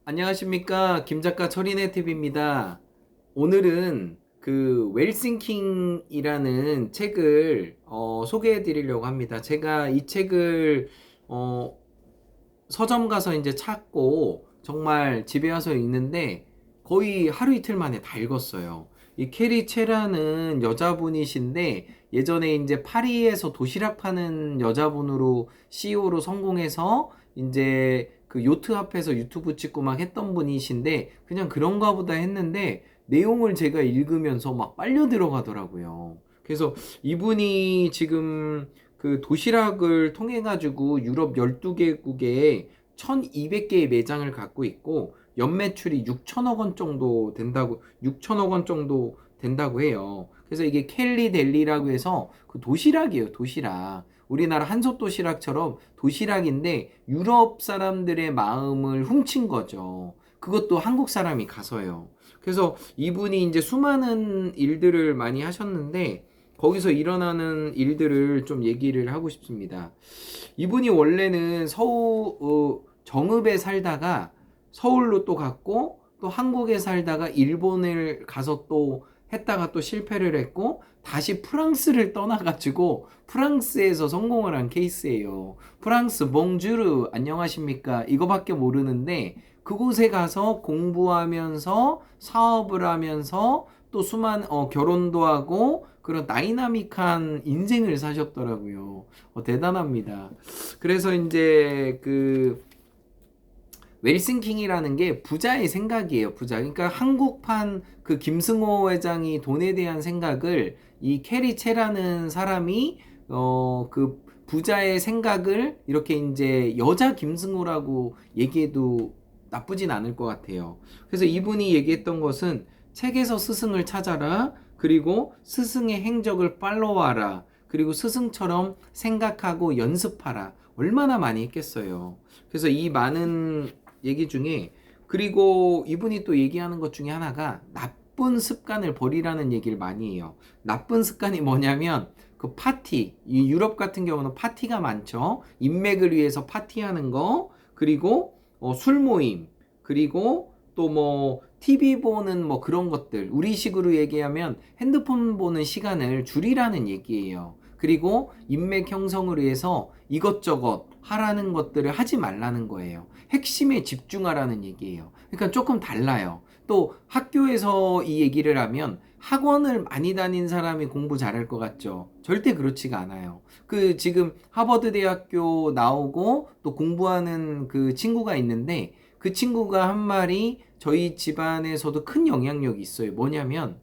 안녕하십니까. 김작가 철인의 팁입니다. 오늘은 그 웰싱킹이라는 책을 소개해 드리려고 합니다. 제가 이 책을 어, 서점 가서 이제 찾고 정말 집에 와서 읽는데 거의 하루 이틀 만에 다 읽었어요. 이 캐리 채라는 여자분이신데 예전에 이제 파리에서 도시락 파는 여자분으로 CEO로 성공해서 이제 그 요트 앞에서 유튜브 찍고 막 했던 분이신데 그냥 그런가 보다 했는데 내용을 제가 읽으면서 막 빨려 들어가더라고요. 그래서 이분이 지금 그 도시락을 통해 가지고 유럽 12개국에 1200개의 매장을 갖고 있고 연매출이 6천억 원 정도 된다고 6천억 원 정도 된다고 해요. 그래서 이게 켈리 델리라고 해서 그 도시락이에요, 도시락. 우리나라 한솥 도시락처럼 도시락인데 유럽 사람들의 마음을 훔친 거죠. 그것도 한국 사람이 가서요. 그래서 이분이 이제 수많은 일들을 많이 하셨는데 거기서 일어나는 일들을 좀 얘기를 하고 싶습니다. 이분이 원래는 정읍에 살다가 서울로 또 갔고 또 한국에 살다가 일본을 가서 또 했다가 또 실패를 했고 다시 프랑스를 떠나가지고 프랑스에서 성공을 한 케이스예요. 프랑스 몽주르 안녕하십니까 이거밖에 모르는데 그곳에 가서 공부하면서 사업을 하면서 또 수많은 결혼도 하고 그런 다이나믹한 인생을 사셨더라고요. 대단합니다. 그래서 이제 그 웰싱킹이라는 게 부자의 생각이에요. 부자. 그러니까 한국판 그 김승호 회장이 돈에 대한 생각을 이 캐리 채라는 사람이 그 부자의 생각을 이렇게 이제 여자 김승호라고 얘기해도 나쁘진 않을 것 같아요. 그래서 이분이 얘기했던 것은 책에서 스승을 찾아라. 그리고 스승의 행적을 팔로우하라. 그리고 스승처럼 생각하고 연습하라. 얼마나 많이 했겠어요. 그래서 이 많은 얘기 중에 그리고 이분이 또 얘기하는 것 중에 하나가 나쁜 습관을 버리라는 얘기를 많이 해요. 나쁜 습관이 뭐냐면 그 파티, 이 유럽 같은 경우는 파티가 많죠. 인맥을 위해서 파티하는 거, 그리고 술 모임, 그리고 또 뭐 TV 보는 뭐 그런 것들, 우리식으로 얘기하면 핸드폰 보는 시간을 줄이라는 얘기예요. 그리고 인맥 형성을 위해서 이것저것 하라는 것들을 하지 말라는 거예요. 핵심에 집중하라는 얘기예요. 그러니까 조금 달라요. 또 학교에서 이 얘기를 하면 학원을 많이 다닌 사람이 공부 잘할 것 같죠? 절대 그렇지가 않아요. 그 지금 하버드 대학교 나오고 또 공부하는 그 친구가 있는데 그 친구가 한 말이 저희 집안에서도 큰 영향력이 있어요. 뭐냐면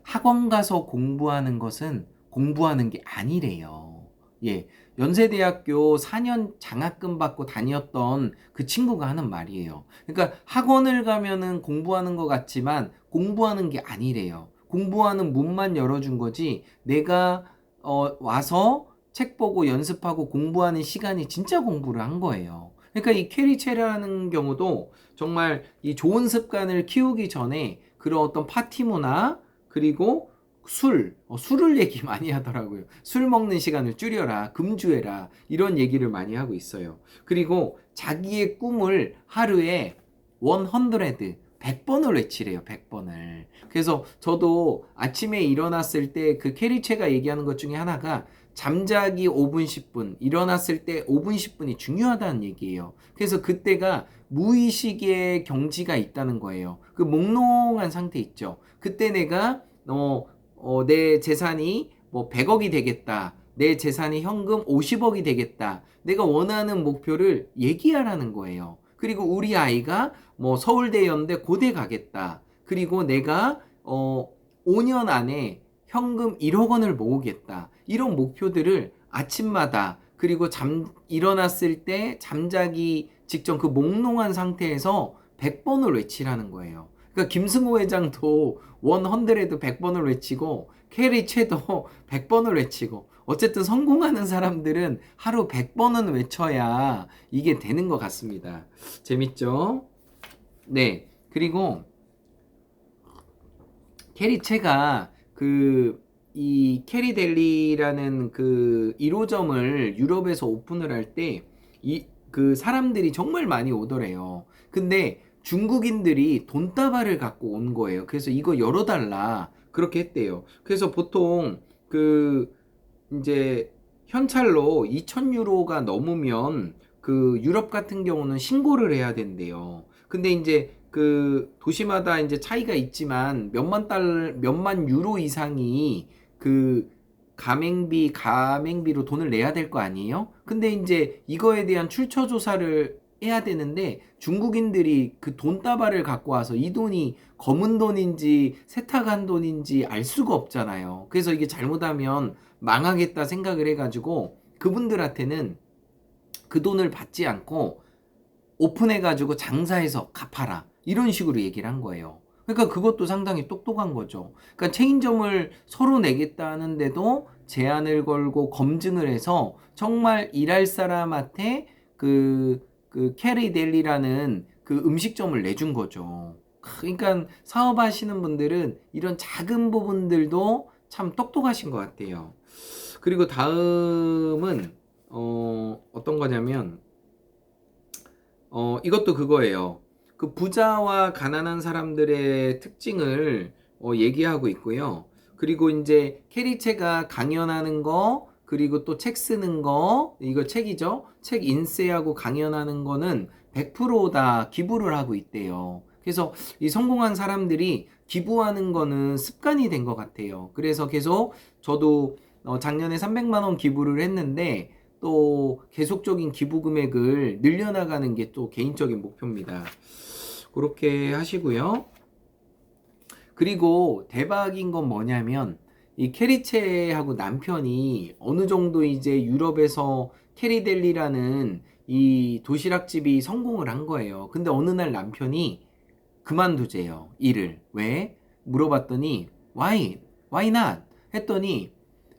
학원 가서 공부하는 것은 공부하는 게 아니래요. 예. 연세대학교 4년 장학금 받고 다녔던 그 친구가 하는 말이에요. 그러니까 학원을 가면은 공부하는 것 같지만 공부하는 게 아니래요. 공부하는 문만 열어준 거지 내가 와서 책 보고 연습하고 공부하는 시간이 진짜 공부를 한 거예요. 그러니까 이 캐리체라는 경우도 정말 이 좋은 습관을 키우기 전에 그런 어떤 파티 문화 그리고 술을 얘기 많이 하더라고요. 술 먹는 시간을 줄여라, 금주해라, 이런 얘기를 많이 하고 있어요. 그리고 자기의 꿈을 하루에 100번을 외치래요, 100번을. 그래서 저도 아침에 일어났을 때 그 캐리체가 얘기하는 것 중에 하나가 잠자기 5분, 10분, 일어났을 때 5분, 10분이 중요하다는 얘기예요. 그래서 그때가 무의식의 경지가 있다는 거예요. 그 몽롱한 상태 있죠. 그때 내가 내 재산이 뭐 100억이 되겠다. 내 재산이 현금 50억이 되겠다. 내가 원하는 목표를 얘기하라는 거예요. 그리고 우리 아이가 뭐 서울대 연대 고대 가겠다. 그리고 내가 5년 안에 현금 1억 원을 모으겠다. 이런 목표들을 아침마다 그리고 일어났을 때 잠자기 직전 그 몽롱한 상태에서 100번을 외치라는 거예요. 그러니까 김승호 회장도 100번을 외치고 캐리 채도 100번을 외치고 어쨌든 성공하는 사람들은 하루 100번은 외쳐야 이게 되는 것 같습니다. 재밌죠? 네. 그리고 캐리체가 이 캐리델리라는 그 1호점을 유럽에서 오픈을 할 때 그 사람들이 정말 많이 오더래요. 근데 중국인들이 돈다발을 갖고 온 거예요. 그래서 이거 열어달라 그렇게 했대요. 그래서 보통 그 이제 현찰로 2,000유로가 넘으면 그 유럽 같은 경우는 신고를 해야 된대요. 근데 이제 그 도시마다 이제 차이가 있지만 몇만 유로 이상이 그 가맹비로 돈을 내야 될 거 아니에요? 근데 이제 이거에 대한 출처 조사를 해야 되는데 중국인들이 그 돈다발을 갖고 와서 이 돈이 검은 돈인지 세탁한 돈인지 알 수가 없잖아요. 그래서 이게 잘못하면 망하겠다 생각을 해가지고 그분들한테는 그 돈을 받지 않고 오픈해가지고 장사해서 갚아라 이런 식으로 얘기를 한 거예요. 그러니까 그것도 상당히 똑똑한 거죠. 그러니까 체인점을 서로 내겠다는데도 제한을 걸고 검증을 해서 정말 일할 사람한테 그 캐리델리라는 그 음식점을 내준 거죠. 그러니까 사업하시는 분들은 이런 작은 부분들도 참 똑똑하신 것 같아요. 그리고 다음은 어떤 거냐면 이것도 그거예요. 그 부자와 가난한 사람들의 특징을 얘기하고 있고요. 그리고 이제 캐리체가 강연하는 거, 그리고 또 책 쓰는 거, 이거 책이죠? 책 인쇄하고 강연하는 거는 100%다 기부를 하고 있대요. 그래서 이 성공한 사람들이 기부하는 거는 습관이 된 것 같아요. 그래서 계속 저도 작년에 300만 원 기부를 했는데 또 계속적인 기부 금액을 늘려나가는 게 또 개인적인 목표입니다. 그렇게 하시고요. 그리고 대박인 건 뭐냐면 이 캐리체하고 남편이 어느 정도 이제 유럽에서 캐리델리라는 이 도시락집이 성공을 한 거예요. 근데 어느 날 남편이 그만두재요. 일을. 왜? 물어봤더니 why not? 했더니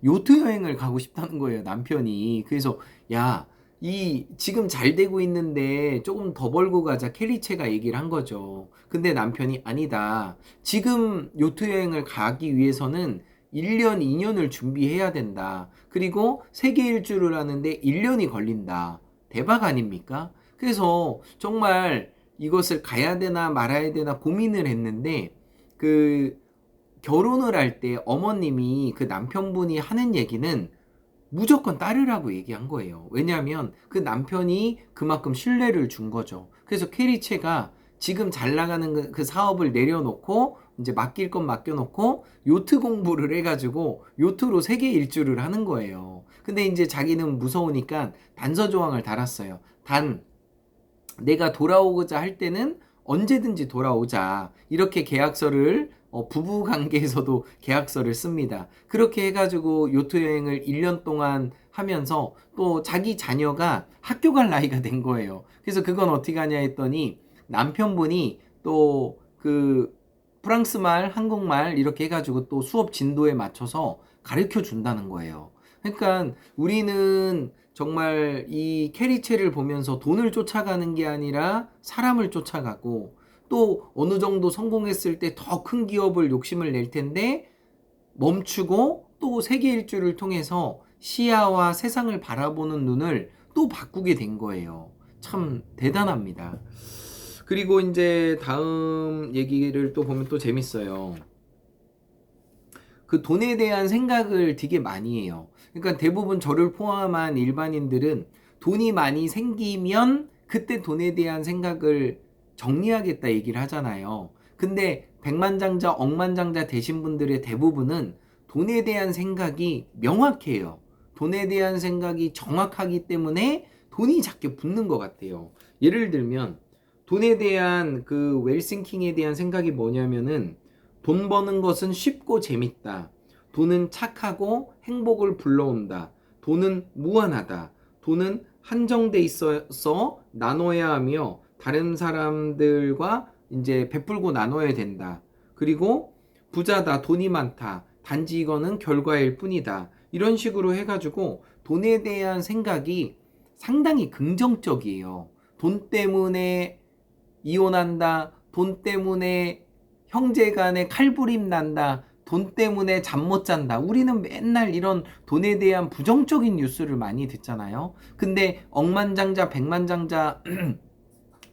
요트 여행을 가고 싶다는 거예요, 남편이. 그래서 야, 이 지금 잘 되고 있는데 조금 더 벌고 가자, 캐리체가 얘기를 한 거죠. 근데 남편이 아니다. 지금 요트 여행을 가기 위해서는 1년, 2년을 준비해야 된다. 그리고 세계 일주를 하는데 1년이 걸린다. 대박 아닙니까? 그래서 정말 이것을 가야 되나 말아야 되나 고민을 했는데 그 결혼을 할 때 어머님이 그 남편분이 하는 얘기는 무조건 따르라고 얘기한 거예요. 왜냐하면 그 남편이 그만큼 신뢰를 준 거죠. 그래서 캐리체가 지금 잘 나가는 그 사업을 내려놓고 이제 맡길 건 맡겨놓고 요트 공부를 해가지고 요트로 세계 일주를 하는 거예요. 근데 이제 자기는 무서우니까 단서 조항을 달았어요. 내가 돌아오고자 할 때는 언제든지 돌아오자. 이렇게 계약서를 부부 관계에서도 계약서를 씁니다. 그렇게 해가지고 요트 여행을 1년 동안 하면서 또 자기 자녀가 학교 갈 나이가 된 거예요. 그래서 그건 어떻게 하냐 했더니 남편분이 또 그 프랑스 말, 한국말 이렇게 해가지고 또 수업 진도에 맞춰서 가르쳐 준다는 거예요. 그러니까 우리는 정말 이 캐리체를 보면서 돈을 쫓아가는 게 아니라 사람을 쫓아가고 또 어느 정도 성공했을 때 더 큰 기업을 욕심을 낼 텐데 멈추고 또 세계 일주를 통해서 시야와 세상을 바라보는 눈을 또 바꾸게 된 거예요. 참 대단합니다. 그리고 이제 다음 얘기를 또 보면 또 재밌어요. 그 돈에 대한 생각을 되게 많이 해요. 그러니까 대부분 저를 포함한 일반인들은 돈이 많이 생기면 그때 돈에 대한 생각을 정리하겠다 얘기를 하잖아요. 근데 백만장자, 억만장자 되신 분들의 대부분은 돈에 대한 생각이 명확해요. 돈에 대한 생각이 정확하기 때문에 돈이 작게 붙는 것 같아요. 예를 들면 돈에 대한 그 웰싱킹에 대한 생각이 뭐냐면은 돈 버는 것은 쉽고 재밌다. 돈은 착하고 행복을 불러온다. 돈은 무한하다. 돈은 한정돼 있어서 나눠야 하며 다른 사람들과 이제 베풀고 나눠야 된다. 그리고 부자다. 돈이 많다. 단지 이거는 결과일 뿐이다. 이런 식으로 해가지고 돈에 대한 생각이 상당히 긍정적이에요. 돈 때문에 이혼한다. 돈 때문에 형제 간에 칼부림 난다. 돈 때문에 잠 못 잔다. 우리는 맨날 이런 돈에 대한 부정적인 뉴스를 많이 듣잖아요. 근데 억만장자, 백만장자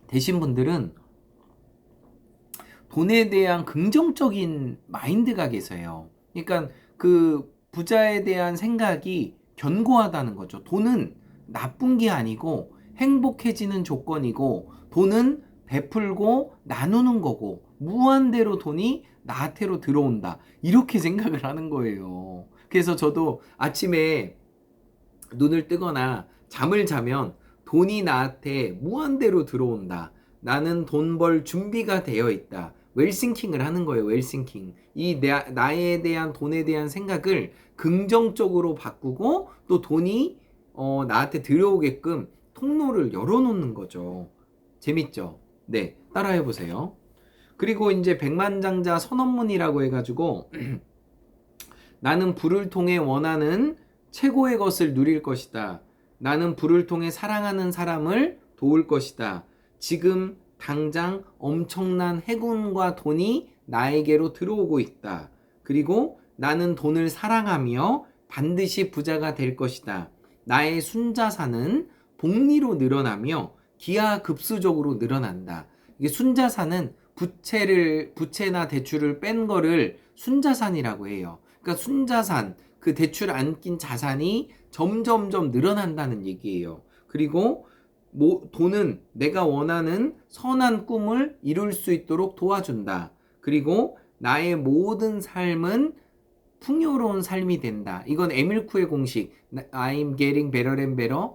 되신 분들은 돈에 대한 긍정적인 마인드가 계세요. 그러니까 그 부자에 대한 생각이 견고하다는 거죠. 돈은 나쁜 게 아니고 행복해지는 조건이고, 돈은 베풀고 나누는 거고, 무한대로 돈이 나한테로 들어온다. 이렇게 생각을 하는 거예요. 그래서 저도 아침에 눈을 뜨거나 잠을 자면 돈이 나한테 무한대로 들어온다. 나는 돈 벌 준비가 되어 있다. 웰싱킹을 하는 거예요. 웰싱킹. 나에 대한 돈에 대한 생각을 긍정적으로 바꾸고, 또 돈이 나한테 들어오게끔 통로를 열어놓는 거죠. 재밌죠? 네, 따라해 보세요. 그리고 이제 백만장자 선언문이라고 해가지고 나는 부를 통해 원하는 최고의 것을 누릴 것이다. 나는 부를 통해 사랑하는 사람을 도울 것이다. 지금 당장 엄청난 해군과 돈이 나에게로 들어오고 있다. 그리고 나는 돈을 사랑하며 반드시 부자가 될 것이다. 나의 순자산은 복리로 늘어나며 기하급수적으로 늘어난다. 이게 순자산은 부채나 대출을 뺀 거를 순자산이라고 해요. 그러니까 순자산, 그 대출 안 낀 자산이 점점점 늘어난다는 얘기예요. 그리고 돈은 내가 원하는 선한 꿈을 이룰 수 있도록 도와준다. 그리고 나의 모든 삶은 풍요로운 삶이 된다. 이건 에밀쿠의 공식. I'm getting better and better.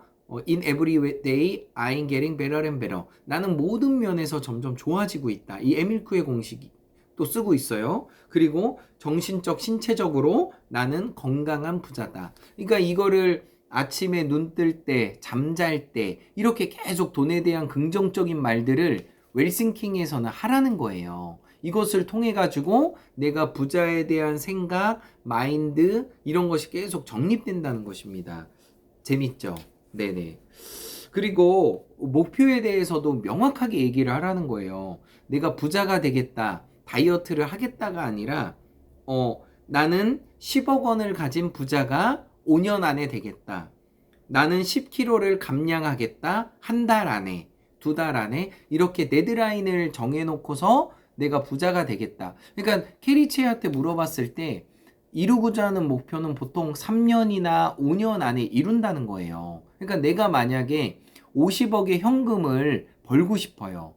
In every day, I'm getting better and better. 나는 모든 면에서 점점 좋아지고 있다. 이 에밀쿠의 공식이 또 쓰고 있어요. 그리고 정신적, 신체적으로 나는 건강한 부자다. 그러니까 이거를 아침에 눈 뜰 때, 잠잘 때 이렇게 계속 돈에 대한 긍정적인 말들을 웰싱킹에서는 하라는 거예요. 이것을 통해 가지고 내가 부자에 대한 생각, 마인드 이런 것이 계속 정립된다는 것입니다. 재밌죠? 네네. 그리고 목표에 대해서도 명확하게 얘기를 하라는 거예요. 내가 부자가 되겠다, 다이어트를 하겠다가 아니라 나는 10억 원을 가진 부자가 5년 안에 되겠다. 나는 10kg를 감량하겠다. 한 달 안에, 두 달 안에 이렇게 데드라인을 정해놓고서 내가 부자가 되겠다. 그러니까 캐리체한테 물어봤을 때 이루고자 하는 목표는 보통 3년이나 5년 안에 이룬다는 거예요. 그러니까 내가 만약에 50억의 현금을 벌고 싶어요.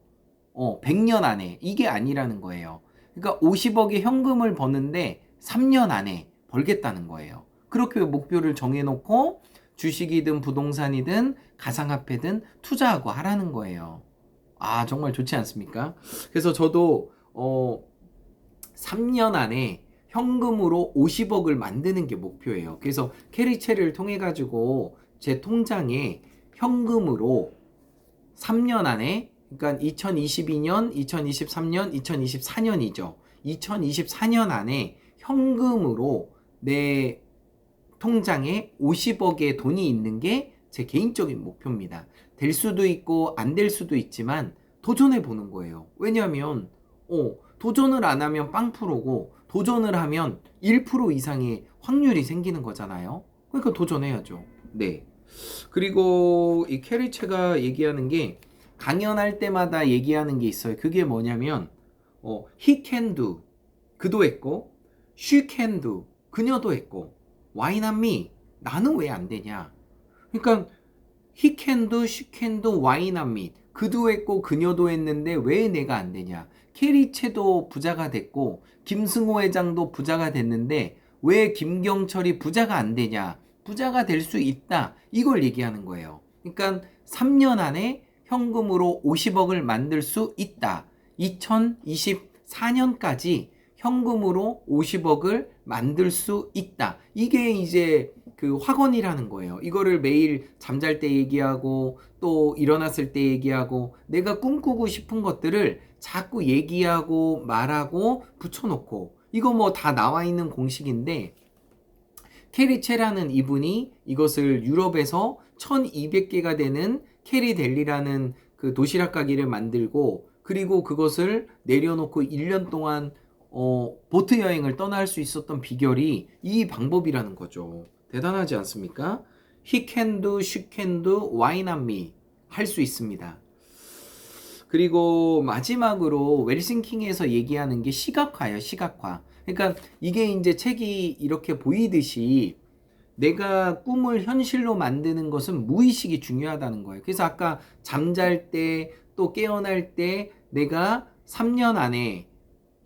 100년 안에. 이게 아니라는 거예요. 그러니까 50억의 현금을 버는데 3년 안에 벌겠다는 거예요. 그렇게 목표를 정해놓고 주식이든 부동산이든 가상화폐든 투자하고 하라는 거예요. 아, 정말 좋지 않습니까? 그래서 저도 3년 안에 현금으로 50억을 만드는 게 목표예요. 그래서 캐리체를 통해 가지고 제 통장에 현금으로 3년 안에, 그러니까 2022년, 2023년, 2024년이죠. 2024년 안에 현금으로 내 통장에 50억의 돈이 있는 게 제 개인적인 목표입니다. 될 수도 있고 안 될 수도 있지만 도전해 보는 거예요. 왜냐하면 도전을 안 하면 0%고 도전을 하면 1% 이상의 확률이 생기는 거잖아요. 그러니까 도전해야죠. 네. 그리고 이 캐리체가 얘기하는 게, 강연할 때마다 얘기하는 게 있어요. 그게 뭐냐면 he can do, 그도 했고, she can do, 그녀도 했고, why not me, 나는 왜 안 되냐. 그러니까 he can do, she can do, why not me, 그도 했고 그녀도 했는데 왜 내가 안 되냐. 캐리체도 부자가 됐고 김승호 회장도 부자가 됐는데 왜 김경철이 부자가 안 되냐. 부자가 될 수 있다, 이걸 얘기하는 거예요. 그러니까 3년 안에 현금으로 50억을 만들 수 있다. 2024년까지 현금으로 50억을 만들 수 있다. 이게 이제 그 확언이라는 거예요. 이거를 매일 잠잘 때 얘기하고 또 일어났을 때 얘기하고, 내가 꿈꾸고 싶은 것들을 자꾸 얘기하고 말하고 붙여놓고, 이거 뭐 다 나와 있는 공식인데, 캐리체라는 이분이 이것을 유럽에서 1200개가 되는 캐리델리라는 그 도시락 가게를 만들고, 그리고 그것을 내려놓고 1년 동안 보트 여행을 떠날 수 있었던 비결이 이 방법이라는 거죠. 대단하지 않습니까? He can do, she can do, why not me? 할 수 있습니다. 그리고 마지막으로 웰싱킹에서 얘기하는 게 시각화예요, 시각화. 그러니까 이게 이제 책이 이렇게 보이듯이 내가 꿈을 현실로 만드는 것은 무의식이 중요하다는 거예요. 그래서 아까 잠잘 때 또 깨어날 때 내가 3년 안에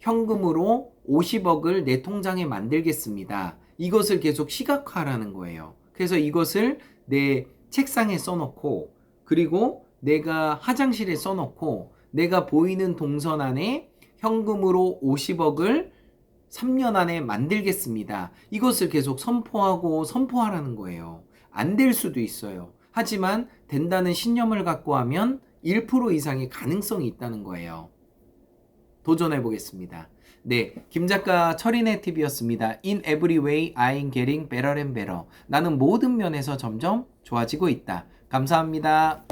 현금으로 50억을 내 통장에 만들겠습니다. 이것을 계속 시각화하라는 거예요. 그래서 이것을 내 책상에 써놓고, 그리고 내가 화장실에 써놓고, 내가 보이는 동선 안에 현금으로 50억을 3년 안에 만들겠습니다. 이것을 계속 선포하라는 거예요. 안 될 수도 있어요. 하지만 된다는 신념을 갖고 하면 1% 이상의 가능성이 있다는 거예요. 도전해 보겠습니다. 네, 김작가 철인의 팁이었습니다. In every way, I'm getting better and better. 나는 모든 면에서 점점 좋아지고 있다. 감사합니다.